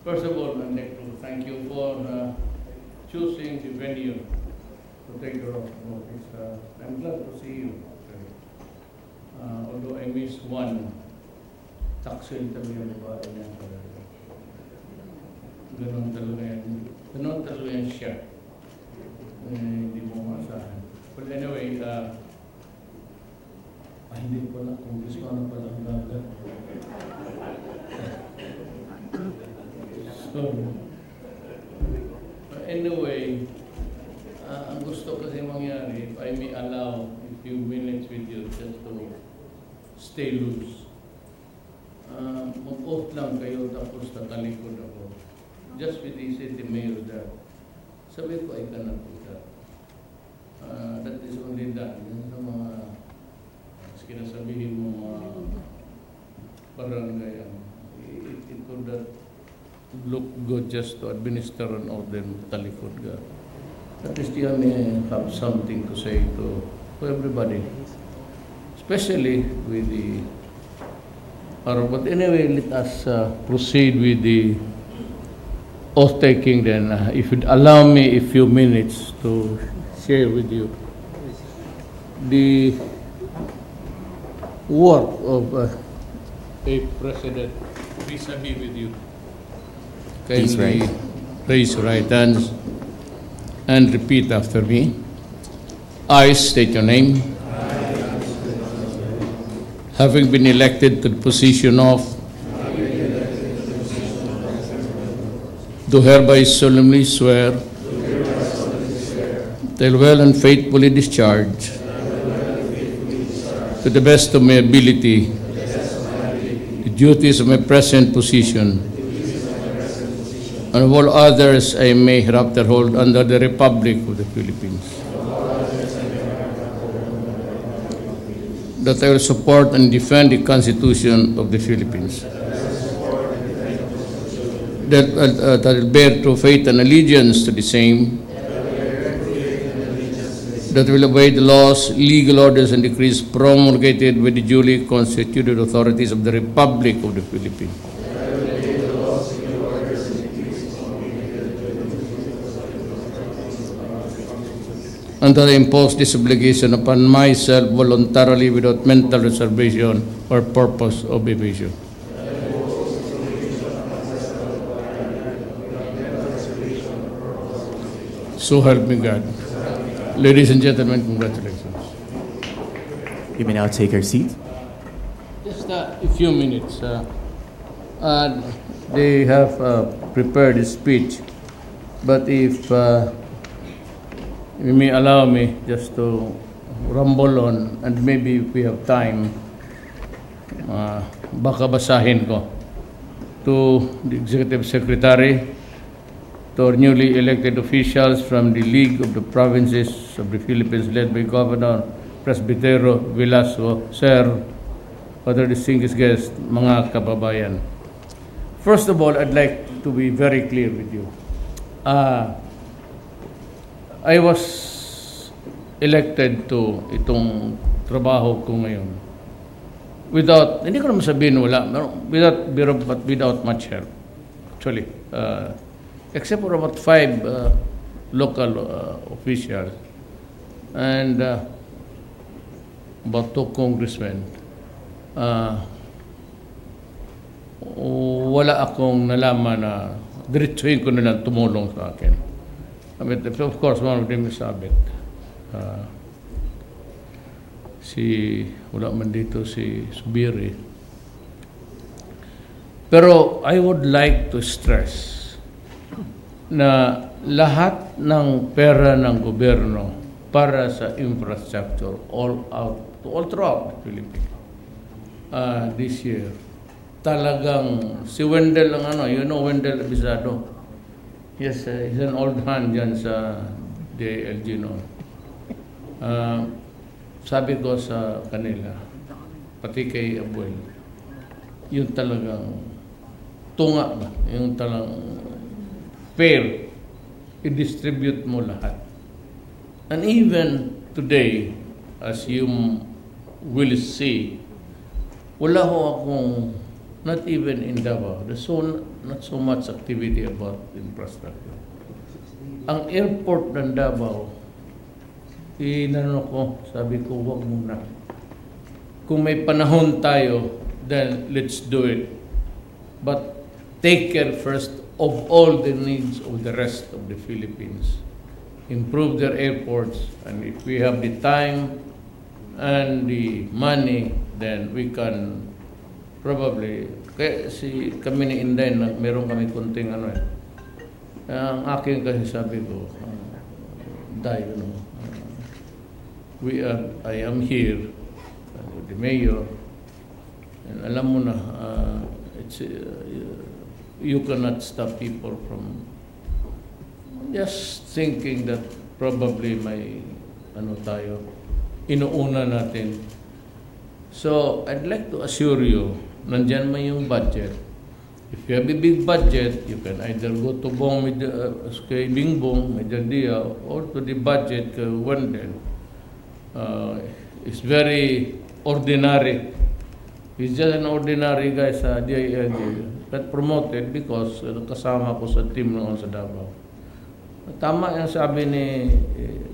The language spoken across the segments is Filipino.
First of all, I'd like to thank you for choosing the venue to take your office. I'm glad to see you. Although I missed one, taxi interview ni ba niya. Ganun talaga yan siya. Hindi mo maasahan. But anyway, hindi pala, kung gusto ko na pala ang gagal. So, anyway, ang gusto kasi mangyari, if I may allow a few minutes with you just to stay loose. Mag-off lang kayo tapos tatalikod ako. Just with the city mayor that sabi ko, I cannot do that. That is only that. Yun sa mga kinasabihin mo mga barangay. It could not look good just to administer an order talikod ka. At least you may have something to say to everybody. Especially with the... But anyway, let us proceed with the oath-taking then. If you'd allow me a few minutes to share with you the work of a president vis-a-vis with you. Please raise your right hands and repeat after me. I state your name. Having been elected to the position of, do hereby solemnly swear that I will well and faithfully discharge to the best of my ability the duties of my present position and of all others I may hereafter hold under the Republic of the Philippines. That I will support and defend the Constitution of the Philippines. That I will bear true faith and allegiance to the same. That I will obey the laws, legal orders, and decrees promulgated by the duly constituted authorities of the Republic of the Philippines. And that I impose this obligation upon myself voluntarily without mental reservation or purpose of evasion. So help me God. Ladies and gentlemen, congratulations. You may now take your seat. Just a few minutes. They have prepared a speech, but if you may allow me just to rumble on, and maybe if we have time, baka basahin ko to the Executive Secretary, to our newly elected officials from the League of the Provinces of the Philippines led by Governor Presbitero Velasco, Sir, other distinguished guests, mga kababayan. First of all, I'd like to be very clear with you. I was elected to itong trabaho ko ngayon without, hindi ko naman sabihin wala, but without much help. Actually, except for about 5 local officials and about 2 congressmen. Wala akong nalaman na diretsuhin ko nilang tumulong sa akin. I mean, of course, one of them is Abit. Wala man dito si Subiri. Pero I would like to stress na lahat ng pera ng gobyerno para sa infrastructure all throughout the Philippines this year, talagang si Wendell ang Wendell Abisado. Yes, he's an old hand dyan sa DILG noon. Sabi ko sa kanila, pati kay Abuel, yung talagang tunga ba? Yung talagang fair, i-distribute mo lahat. And even today, as you will see, wala ho akong Not even in Davao. There's not so much activity about infrastructure. Ang airport ng Davao, inano ko, sabi ko, wag muna. Kung may panahon tayo, then let's do it. But take care first of all the needs of the rest of the Philippines. Improve their airports, and if we have the time and the money, then we can probably, kaya kami ni Inday, meron kami kunting ano eh. Ang akin kasi sabi ko, Day, I am here, with the mayor, and alam mo na, you cannot stop people from just thinking that probably may tayo, inuuna natin. So, I'd like to assure you, nandyan man yung budget. If you have a big budget, you can either go to kay Bingbong, Medialdia, or to the budget kay Wendell. It's very ordinary. He's just an ordinary guy sa DILG, but promoted because kasama ko sa team noon sa Davao. Tama yung sabi ni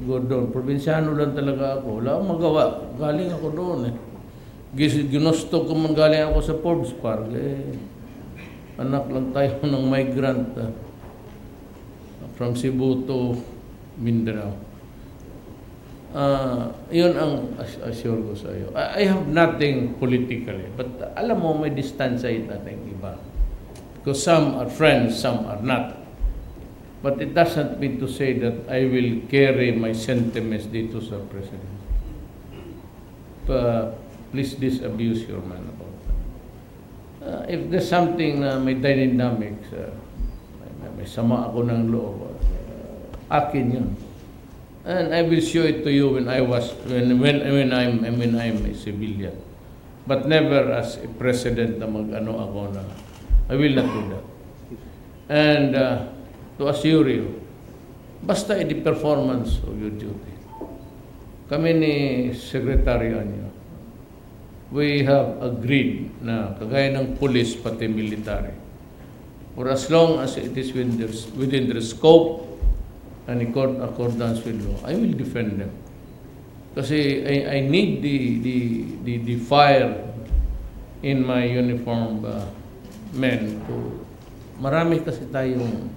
Gordon, probinsyano lang talaga ako. Wala akong magawa. Galing ako doon eh. Ginusto ko man galing ako sa Forbes Park. Anak lang tayo ng migrant from Cebu to Mindanao. Yun ang assure ko sa iyo. I have nothing politically, but alam mo, may distansya natin iba. Because some are friends, some are not. But it doesn't mean to say that I will carry my sentiments dito sa President. Please disabuse your man about that. If there's something na may dynamics, may sama ako ng loob, akin yun. And I will show it to you when I'm a civilian. But never as a president na ako na. I will not do that. And to assure you, basta the performance of your duty. Kami ni Secretary Anyo, we have agreed na kagaya ng police pati military, for as long as it is within their scope and in accordance with law, I will defend them. Kasi I need the fire in my uniform men to, marami tayong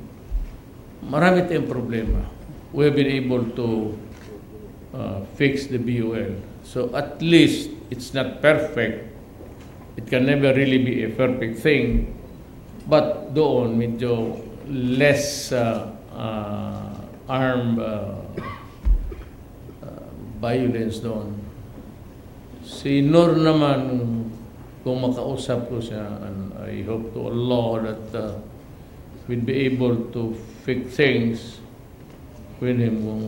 problema. We have been able to fix the BUL. So at least it's not perfect. It can never really be a perfect thing. But doon, medyo less armed violence doon. Si Nur naman, kung makausap ko siya, and I hope to Allah that we'll be able to fix things with him kung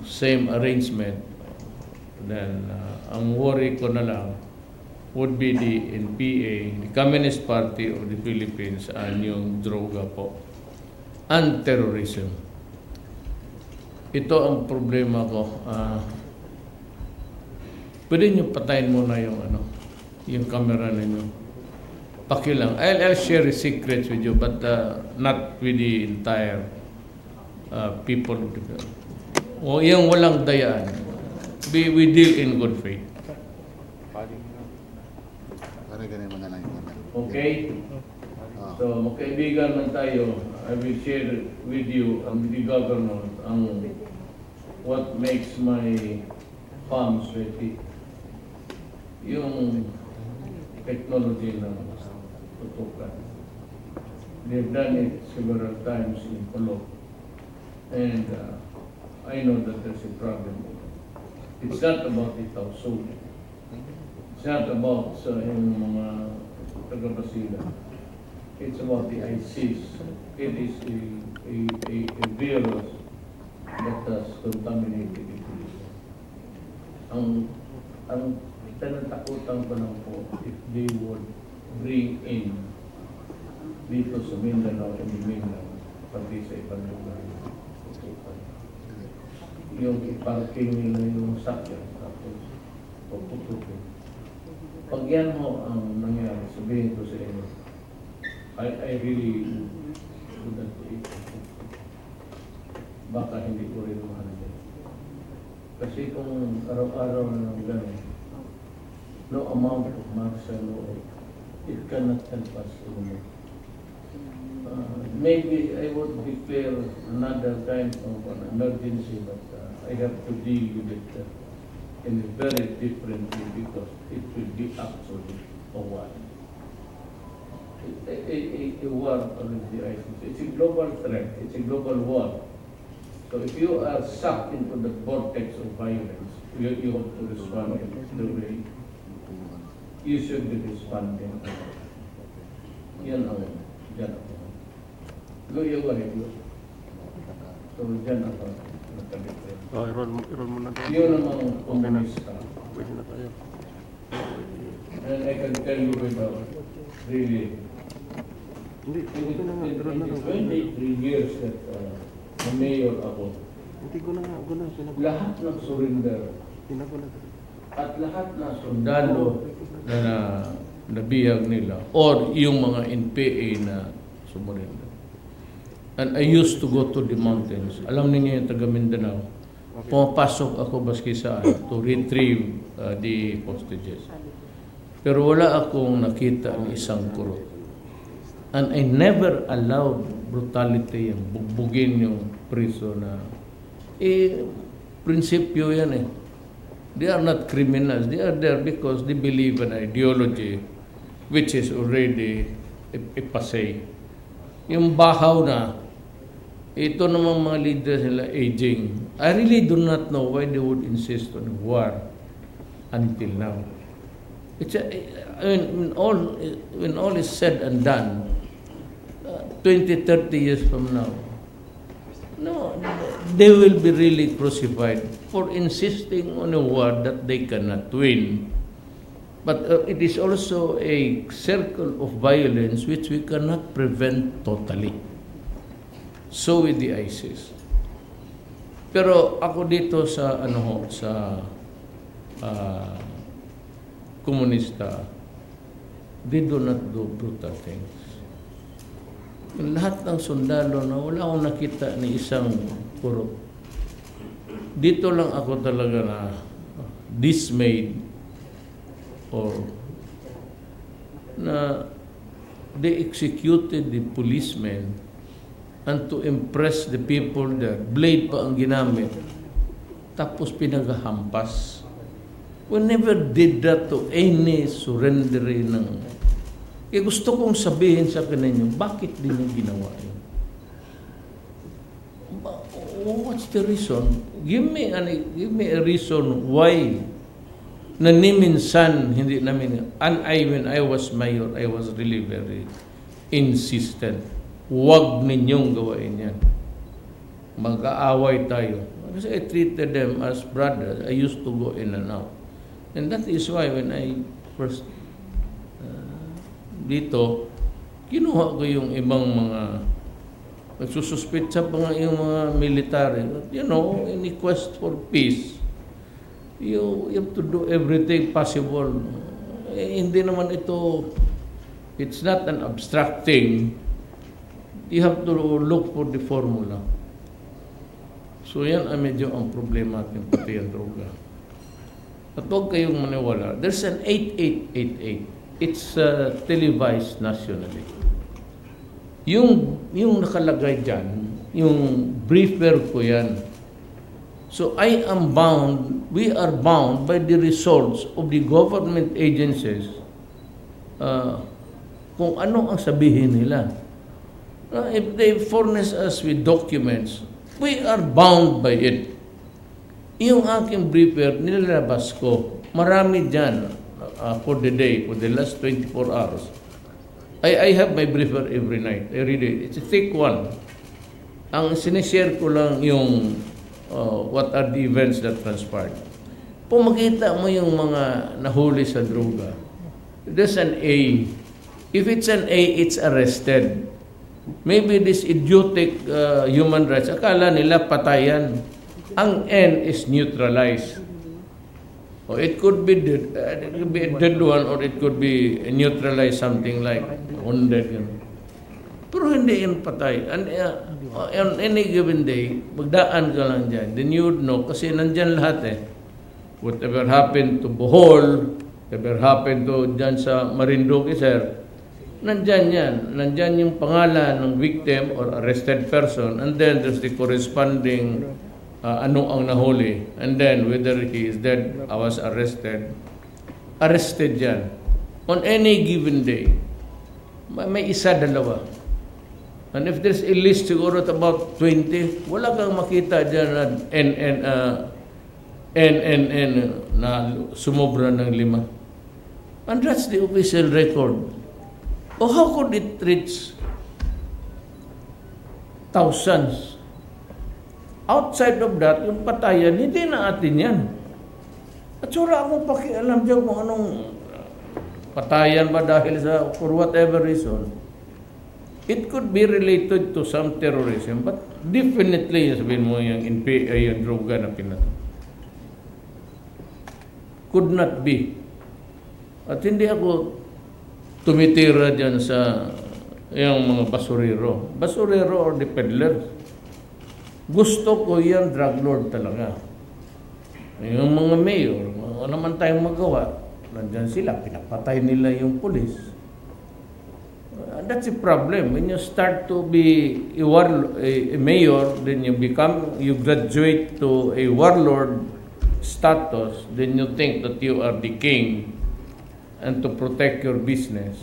same arrangement, then ang worry ko na lang would be the NPA, the Communist Party of the Philippines, and yung droga po, and terrorism. Ito ang problema ko. Pwede nyo patayin muna yung camera ninyo. Pakilang. I'll share the secrets with you, but not with the entire people. O yung walang dayaan. We deal in good faith. Okay? So, magkaibigan man tayo. I will share with you and with the governor what makes my palm sweaty. Yung technology ng tutukan. They've done it several times in Polo. And I know that there's a problem. It's not about the Tausug. It's not about yung mga taga-Basila. It's about the ISIS. It is a virus that has contaminated the police. Ang tinatakutan ko lang po, if they would bring in dito sa Mindanao and Mindanao, pati sa ibang lugar, yung iparking nila yung sakyan, tapos puputukin. Pag yan mo ang nangyari, sabihin ko sa inyo, I really would not eat. Baka hindi ko rin mahalin. Kasi kung araw-araw na ng gano'n, no amount of martial law, it cannot help us anymore. Maybe I would declare another kind of an emergency, but I have to deal with it in a very different way because it will be actually a war. A war against the ISIS. It's a global threat. It's a global war. So if you are sucked into the vortex of violence, you have to respond in the way you should be responding. Yan ang dyan ako. Luya ko rin yun. So dyan ako nagkabit. I-roll mo na tayo. Yun namang komunista. Pwede na tayo. And I can tell you without really, Hindi, in okay na nga. I-roll na lang. 23 years that mayor ako, Hindi ko na nga. Ako na. lahat ng surrender Pinago na. at lahat na sundalo na nabihag nila or yung mga NPA na sumurrender. And I used to go to the mountains. Alam niyo yung taga Mindanao. Pumapasok ako baski saan to retrieve the hostages. Pero wala akong nakita ng isang kurot. And I never allowed brutality, yung bugbugin yung priso na prinsipyo yan eh. They are not criminals. They are there because they believe in ideology which is already a passé. Yung bahaw na, ito namang mga leaders nila aging. I really do not know why they would insist on war until now. It's when all is said and done, 20, 30 years from now, no, they will be really crucified for insisting on a war that they cannot win. But it is also a circle of violence which we cannot prevent totally. So with the ISIS. Pero ako dito sa komunista, they do not do brutal things. Yung lahat ng sundalo na wala akong nakita ni isang kurot. Dito lang ako talaga na dismayed or na they executed the policemen and to impress the people there, blade pa ang ginamit. Tapos pinagahampas. We never did that to any surrendery ng... Kaya gusto kong sabihin sa kanina, bakit din yung ginawa yun? What's the reason? Give me a reason why na ni minsan hindi namin... when I was mayor, I was really very insistent. Huwag ninyong gawain yan. Mag-aaway tayo. Kasi I treated them as brothers. I used to go in and out. And that is why when I first dito, kinuha ko yung ibang mga nagsususpitsa pa nga yung mga military. You know, in a quest for peace, you have to do everything possible. Hindi naman ito, it's not an abstract thing. You have to look for the formula. So yan ay medyo ang problema ating pati ang droga. At huwag kayong maniwala. There's an 8888. It's televised nationally. Yung nakalagay dyan, yung briefer ko yan. So we are bound by the results of the government agencies kung ano ang sabihin nila. If they furnish us with documents, we are bound by it. Yung aking briefer, nilalabas ko. Marami dyan for the day, for the last 24 hours. I have my briefer every night. I read it. It's a thick one. Ang sinishare ko lang yung what are the events that transpired. Kung makita mo yung mga nahuli sa droga, there's an A. If it's an A, it's arrested. Maybe this idiotic human rights, akala nila patayan. Ang N is neutralized. Or it could be a dead one, or it could be neutralized something like wounded. Pero hindi yun patay. And on any given day, magdaan ka lang dyan. Then you would know, kasi nandyan lahat eh. Whatever happened to Bohol, whatever happened to dyan sa Marinduque, sir, nandyan yan. Nandyan yung pangalan ng victim or arrested person. And then there's the corresponding ano ang nahuli. And then whether he is dead, I was arrested. Arrested yan. On any given day, may isa, dalawa. And if there's a list siguro at about 20, wala kang makita dyan na na sumobra ng 5. And that's the official record. Oh, how could it reach thousands? Outside of that, yung patayan, hindi na atin yan. At wala akong pakialam dyan kung anong patayan ba dahil sa, for whatever reason. It could be related to some terrorism, but definitely, sabihin mo yung NPA, yung droga na pinato. Could not be. At hindi ako tumitira dyan sa yung mga basurero. Basurero or the peddlers. Gusto ko yan, drug lord talaga. Yung mga mayor, ano naman tayong magawa, nandyan sila, pinapatay nila yung pulis. That's a problem. When you start to be a mayor, then you graduate to a warlord status, then you think that you are the king and to protect your business.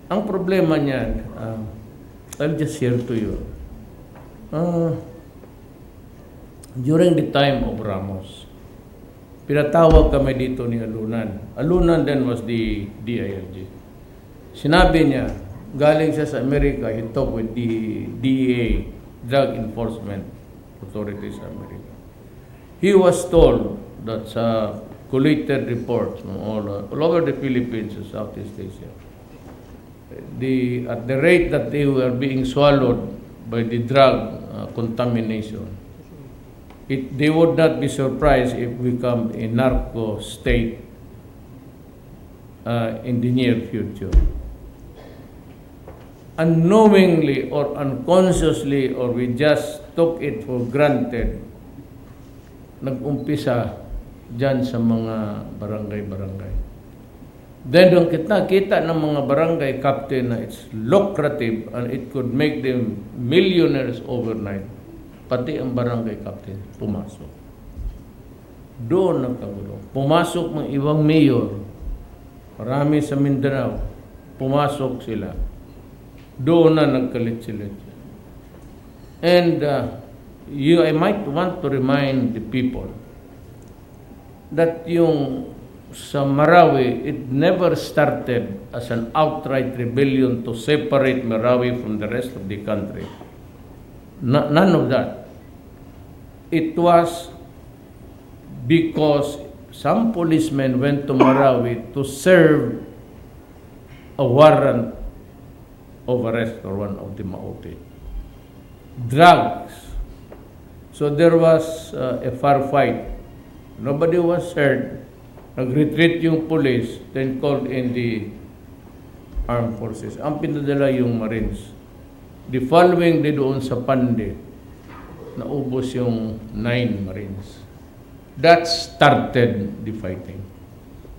Ang problema niyan, I'll just share to you. During the time of Ramos, pinatawag kami dito ni Alunan. Alunan then was the DILG. Sinabi niya, galing siya sa Amerika, he talked with the DEA, Drug Enforcement Authorities sa Amerika. He was told that sa collated reports all over the Philippines and Southeast Asia, at the rate that they were being swallowed by the drug contamination, they would not be surprised if we become a narco state in the near future. Unknowingly or unconsciously, or we just took it for granted, nag-umpisa dyan sa mga barangay-barangay. Then nung kita ng mga barangay captain na it's lucrative and it could make them millionaires overnight, pati ang barangay captain pumasok. Doon nagkagulo. Pumasok ng ibang mayor, marami sa Mindanao, pumasok sila. Doon na nagkalit-silit. And I might want to remind the people that yung sa Marawi, it never started as an outright rebellion to separate Marawi from the rest of the country. None of that. It was because some policemen went to Marawi to serve a warrant of arrest for one of the Maote. Drugs. So there was a firefight. Nobody was hurt. Nag-retreat yung police, then called in the armed forces. Ang pinadala yung Marines. The following day doon sa Pande, naubos yung 9 Marines. That started the fighting.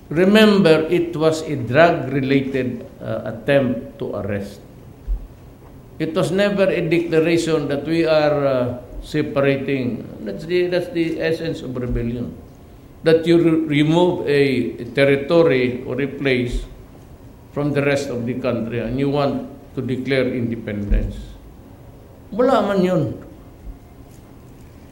Remember, it was a drug-related attempt to arrest. It was never a declaration that we are separating. That's the essence of rebellion. That you remove a territory or a place from the rest of the country and you want to declare independence. Wala man yun.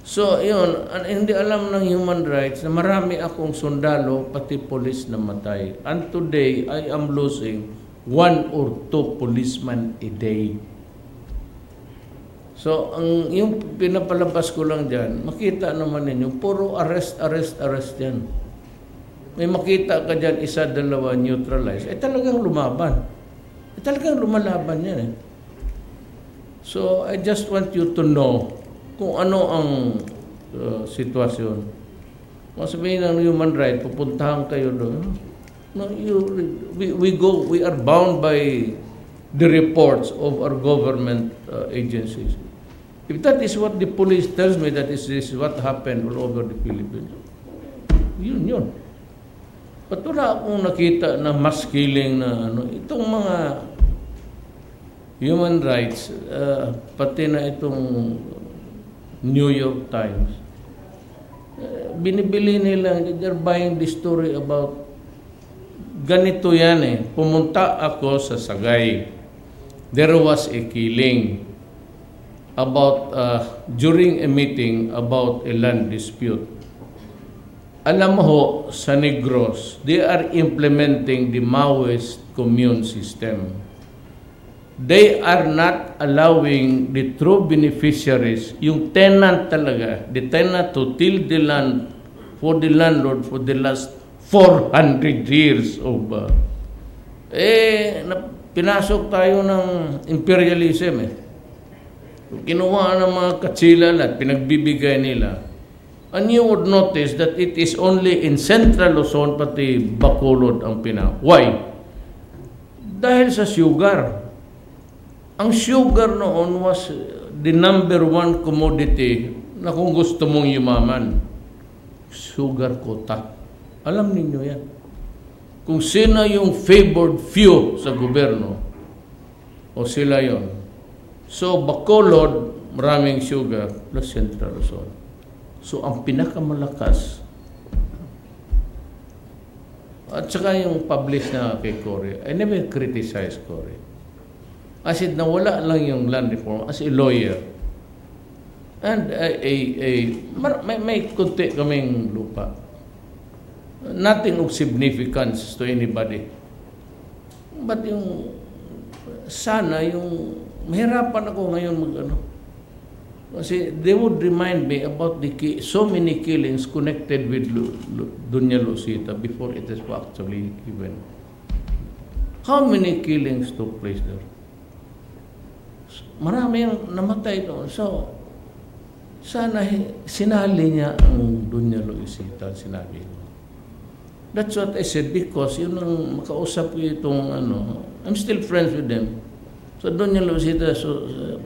So, yun, hindi alam ng human rights na marami akong sundalo, pati police na matay. And today, I am losing 1 or 2 policemen a day. So, yung pinapalabas ko lang dyan, makita naman ninyo, puro arrest yan. May makita ka dyan, 1, 2, neutralize. Talagang lumaban. Talagang lumalaban yan eh. So, I just want you to know kung ano ang sitwasyon. Kung sabihin ng human right, pupuntahan kayo doon. No, we are bound by the reports of our government agencies. If that is what the police tells me, that is what happened all over the Philippines, yun. But wala akong nakita na mass killing na ano. Itong mga human rights, pati na itong New York Times, binibili nila, they're buying the story about ganito yan eh. Pumunta ako sa Sagay. There was a killing about during a meeting about a land dispute. Alam mo ho, sa Negros, they are implementing the Maoist commune system. They are not allowing the true beneficiaries, yung tenant talaga, the tenant to till the land for the landlord for the last 400 years of... pinasok tayo ng imperialism eh. Kinuha ng mga katsilal at pinagbibigay nila. And you would notice that it is only in Central Luzon, pati Bacolod ang Why? Dahil sa sugar. Ang sugar noon was the number one commodity na kung gusto mong yumaman. Sugar quota. Alam ninyo yan. Kung sino yung favored few sa gobyerno, o sila yon. So, Bacolod, maraming sugar, plus Central Luzon. So, ang pinakamalakas, at saka yung publish na kay Cory, I never criticize Cory. As in, nawala lang yung land reform as a lawyer. And may kunti kaming lupa. Nothing of significance to anybody. But yung, sana yung, mahirapan ako ngayon mag-ano. Kasi they would remind me about so many killings connected with Dunya Lucita before it is actually given. How many killings took place there? Marami yung namatay doon. So, sana sinali niya ang Dunya Lucita, sinabi ko. That's what I said because yun ang makausap ko itong I'm still friends with them. So Dunya Lucita,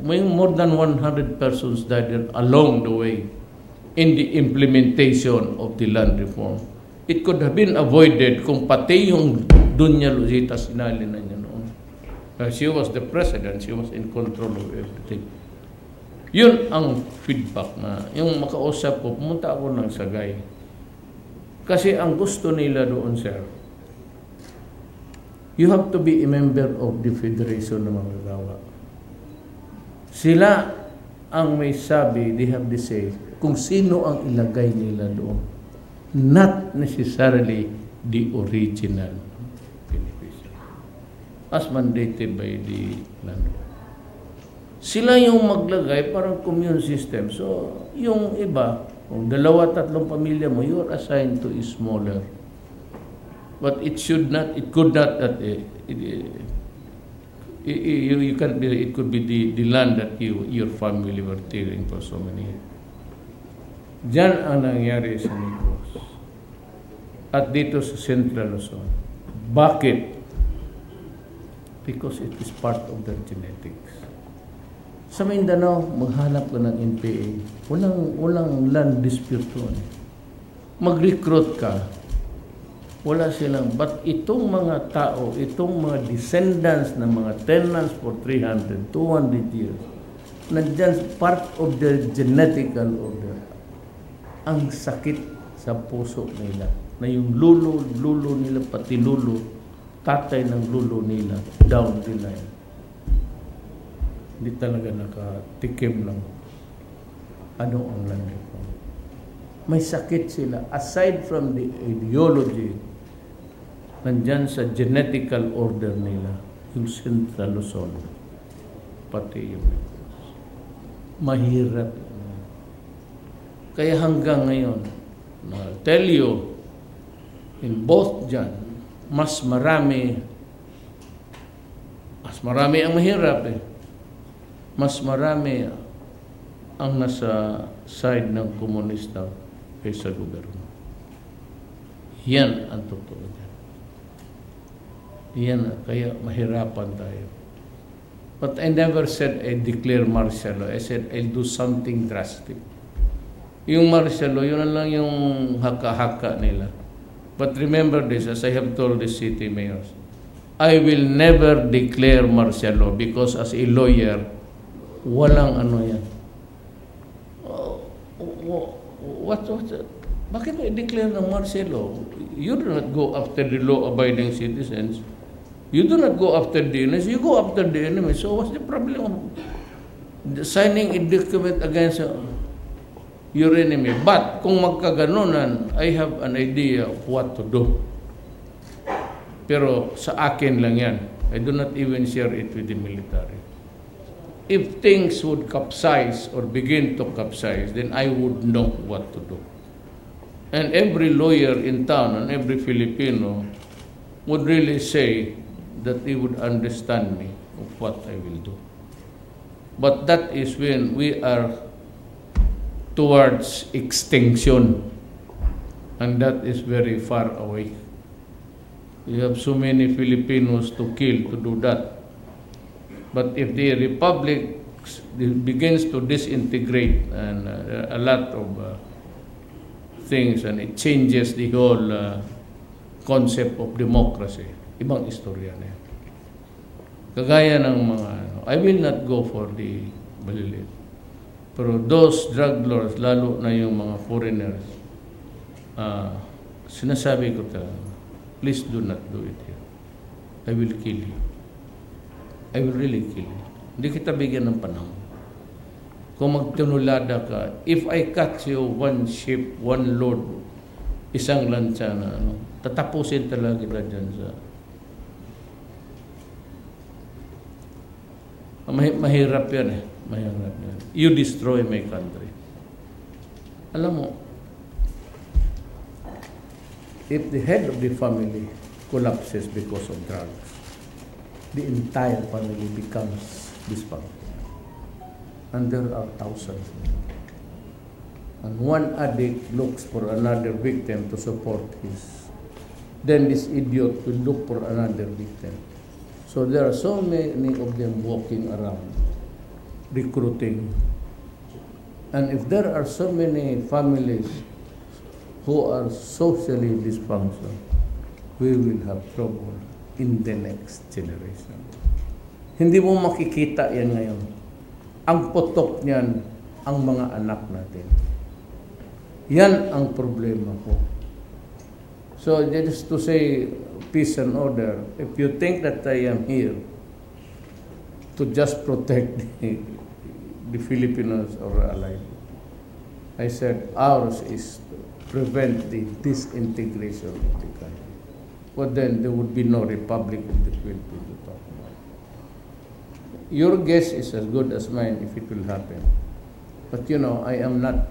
more than 100 persons died along the way in the implementation of the land reform. It could have been avoided kung pati yung Dunya Lucita sinali na niya noon. She was the president, she was in control of everything. Yun ang feedback na, yung makausap ko, pumunta ako ng Sagay. Kasi ang gusto nila doon, sir, you have to be a member of the Federation ng Manggagawa. Sila ang may sabi, they have to say, kung sino ang ilagay nila doon. Not necessarily the original beneficiary. As mandated by the landlord. Sila yung maglagay, parang commune system. So, yung iba, kung 2-3 pamilya mo, you are assigned to a smaller. But it should not, it could not, you can't be, it could be the land that your family were tilling for so many years. Diyan ang nangyari sa Negros. At dito sa Central Luzon. Bakit? Because it is part of their genetics. Sa Mindanao, maghanap ka ng NPA. Walang land dispute doon. Mag-recruit ka. Wala silang. But itong mga tao, itong mga descendants ng mga tenants for 300, 200 years, nandyan part of their genetical order. Ang sakit sa puso nila. Na yung lulo nila, pati lulo, tatay ng lulo nila, down the line. Hindi talaga nakatikim lang. Ano ang land reform? May sakit sila. Aside from the ideology, nandyan sa genetical order nila, yung Central Luzon, pati yung mahirap. Kaya hanggang ngayon, tell you, in both dyan, mas marami ang mahirap eh. Mas marami ang nasa side ng komunista kaysa gobyerno. Yan ang totoo dyan. Yan, kaya mahirapan tayo. But I never said I declare martial law. I said I'll do something drastic. Yung martial law, yun na lang yung haka-haka nila. But remember this, as I have told the city mayors, I will never declare martial law because as a lawyer, walang ano yan. Bakit mo i-declare ng martial law? You do not go after the law-abiding citizens. You do not go after the enemies. You go after the enemies. So what's the problem of signing a document against your enemy? But kung magkaganunan, I have an idea of what to do. Pero sa akin lang yan. I do not even share it with the military. If things would capsize or begin to capsize, then I would know what to do. And every lawyer in town and every Filipino would really say that he would understand me of what I will do. But that is when we are towards extinction. And that is very far away. You have so many Filipinos to kill to do that. But if the republic begins to disintegrate and a lot of things and it changes the whole concept of democracy, ibang istorya na yan. Kagaya ng mga I will not go for the balilit. Pero those drug lords, lalo na yung mga foreigners, sinasabi ko talaga, please do not do it here. I will kill you. I will really kill you. Hindi kita bigyan ng panahon. Kung magtunulada ka, if I catch you one ship, one load, isang lansa na tatapusin talaga kita dyan sa mahirap yan eh. Mahirap yan. You destroy my country. Alam mo, if the head of the family collapses because of drugs, the entire family becomes dysfunctional. And there are thousands. And one addict looks for another victim to support his. Then this idiot will look for another victim. So there are so many of them walking around, recruiting. And if there are so many families who are socially dysfunctional, we will have trouble in the next generation. Hindi mo makikita yan ngayon. Ang putok niyan, ang mga anak natin. Yan ang problema ko. So just to say peace and order, if you think that I am here to just protect the Filipinos or alive, I said ours is to prevent the disintegration of the country. But then there would be no republic of the Philippines to talk about. Your guess is as good as mine if it will happen. But you know, I am not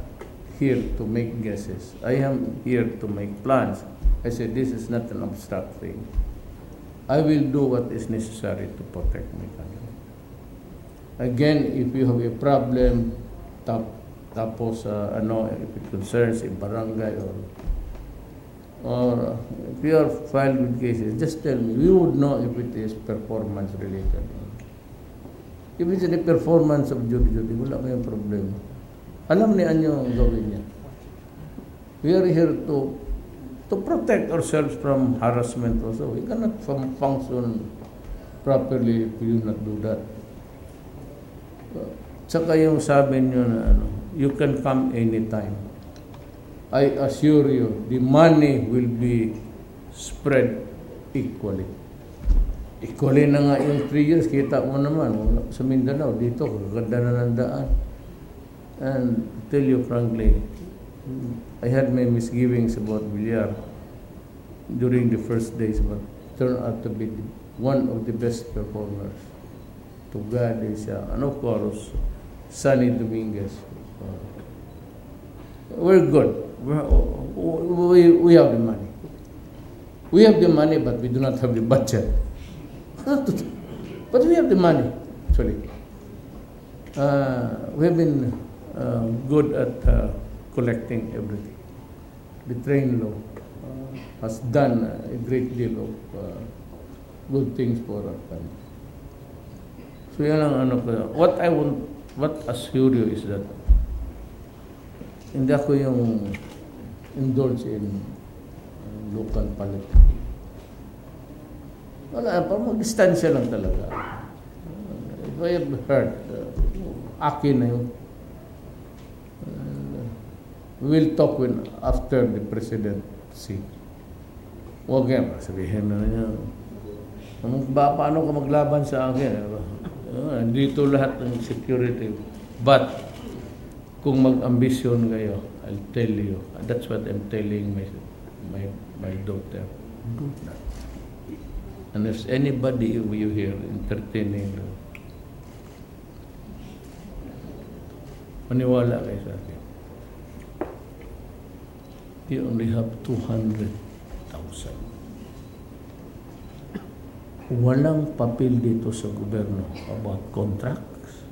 here to make guesses. I am here to make plans. I said this is not an abstract thing. I will do what is necessary to protect my country. Again, if you have a problem, tapos if it concerns a barangay or if you are filed with cases, just tell me. We would know if it is performance related. If it's a performance of jury, wala kayong problema. Alam ni Anyo ang gawin niya. We are here to protect ourselves from harassment also. We cannot function properly if we do not do that. Tsaka yung sabi niyo na you can come anytime. I assure you, the money will be spread equally. Equally na nga yung 3 years, kita mo naman, sa Mindanao, dito, kaganda na ng daan. And tell you frankly, I had my misgivings about Villar during the first days, but turned out to be one of the best performers. Tugade siya. And of course, Sunny Dominguez. We're good. We have the money. We have the money, but we do not have the budget. But we have the money, actually. We have been good at collecting everything. The train law has done a great deal of good things for our country. So yan ang ano ko. What assure you is that hindi ako yung indulge in local politics. Wala pa, mag-distansya lang talaga. If I have heard, akin na yun. We will talk after the presidency. Huwag yan, sabihin na niya. Paano ka maglaban sa akin? Dito lahat ng security. But, kung mag-ambisyon kayo, I'll tell you. That's what I'm telling my daughter. Do not. And if anybody of you here entertaining, maniwala kayo sa akin. You only have 200,000. Walang papel dito sa gobyerno about contracts,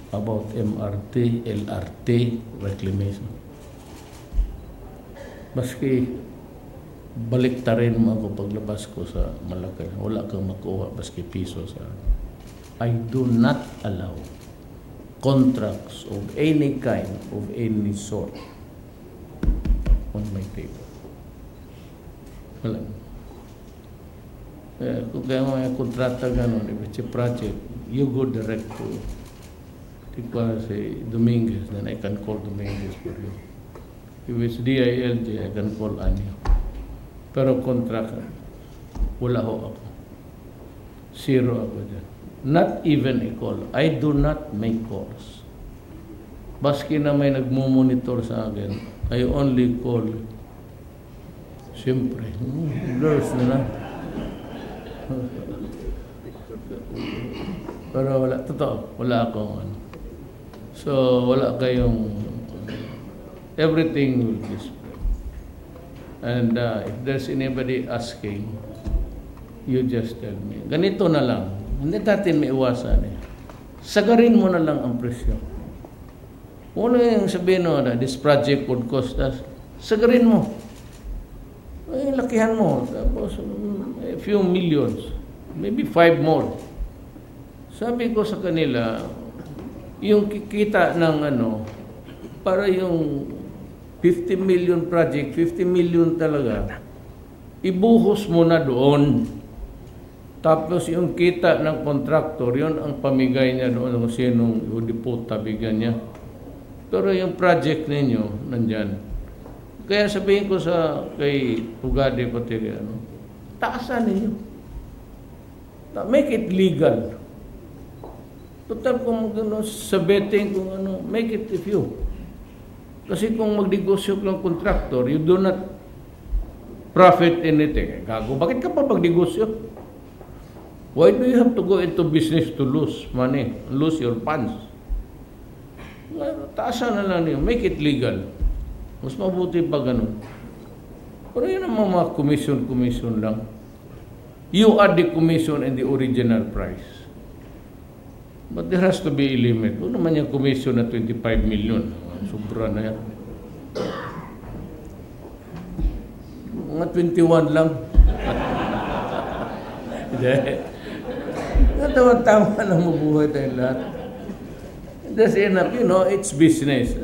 about MRT, LRT, reclamation. Maski baliktarin mo ako paglabas ko sa Malacca, wala kang makuha maski piso sa akin. I do not allow contracts of any kind, of any sort on my table. Wala. Kung kaya mga kontrata gano'n, if it's a project, you go direct to say Dominguez, then I can call Dominguez for you. If it's DILG, I can call Anyo. Pero kontrata, wala ho ako. Zero ako dyan. Not even a call. I do not make calls. Baski na may nagmumonitor sa akin, I only call, siyempre, nurse na lang. Pero wala, totoo, wala akong ano. So, wala kayong, everything will be spread. And if there's anybody asking, you just tell me. Ganito na lang, hindi natin may iwasan eh. Sagarin mo na lang ang presyo. Wala yung sabihin mo na this project would cost us, sagarin mo. Ay, lakihan mo. Tapos, a few millions. Maybe 5 more. Sabi ko sa kanila, yung kikita ng ano, para yung 50 million project, 50 million talaga, ibuhos mo na doon. Tapos yung kita ng contractor, yun ang pamigay niya doon kung sinong udiputa bigyan niya. Pero yung project ninyo, nandyan. Kaya sabihin ko kay Pugade pati ano, taasan ninyo. Make it legal. Total kung sa betting, kung ano, make it if you. Kasi kung magdegosyo ng contractor, you do not profit anything. Gago, bakit ka pa magdegosyo? Why do you have to go into business to lose money, lose your funds? Taasan na lang niyo, make it legal. Mas mabuti pa ganun. Pero yun ang mga commission lang. You are the commission and the original price. But there has to be a limit. Huwag naman yung commission na 25 million. Sobra na yan. Mga 21 lang. Tama-tama na mabuhay tayong lahat. That's enough. You know, it's business.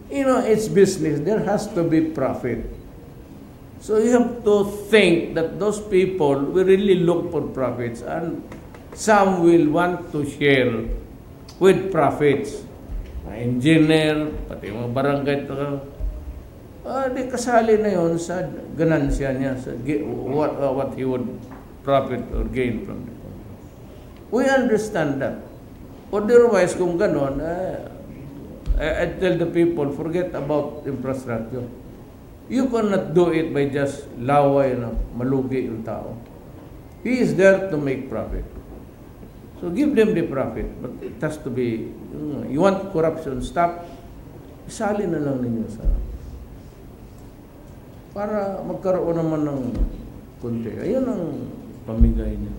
It's business. There has to be profit. So you have to think that those people will really look for profits, and some will want to share with profits. Mga engineer, pati mga barangay, di kasali na yun sa ganansya niya, sa what he would profit or gain from it. We understand that. Otherwise, kung ganon, I tell the people, forget about infrastructure. You cannot do it by just laway na malugi yung tao. He is there to make profit. So give them the profit, but it has to be, you want corruption, stop, isali na lang ninyo sa, para magkaroon naman ng konti. Ayun ang pamigay niya.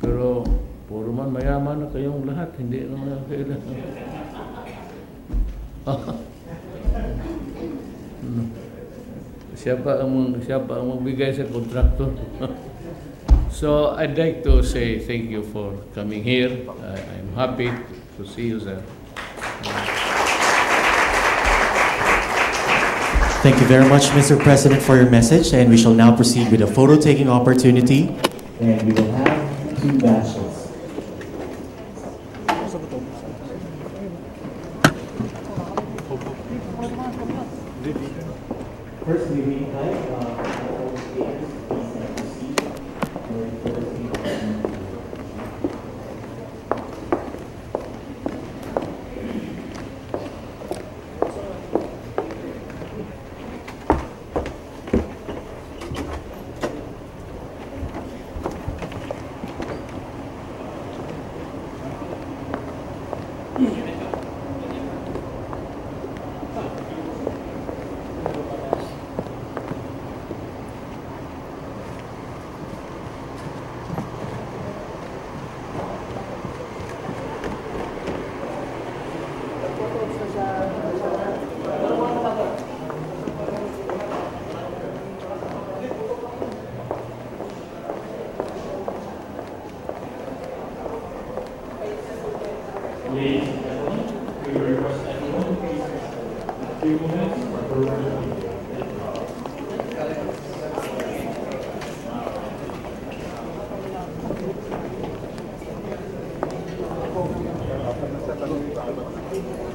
Pero, puro man mayaman na kayong lahat, hindi naman kayo. Siya pa ang magbigay sa kontraktor. So I'd like to say thank you for coming here. I'm happy to see you, sir. Thank you very much, Mr. President, for your message, and we shall now proceed with a photo-taking opportunity. And we will have 2 batches. First, we will Ladies and gentlemen, we request everyone please a few moments for program. Sa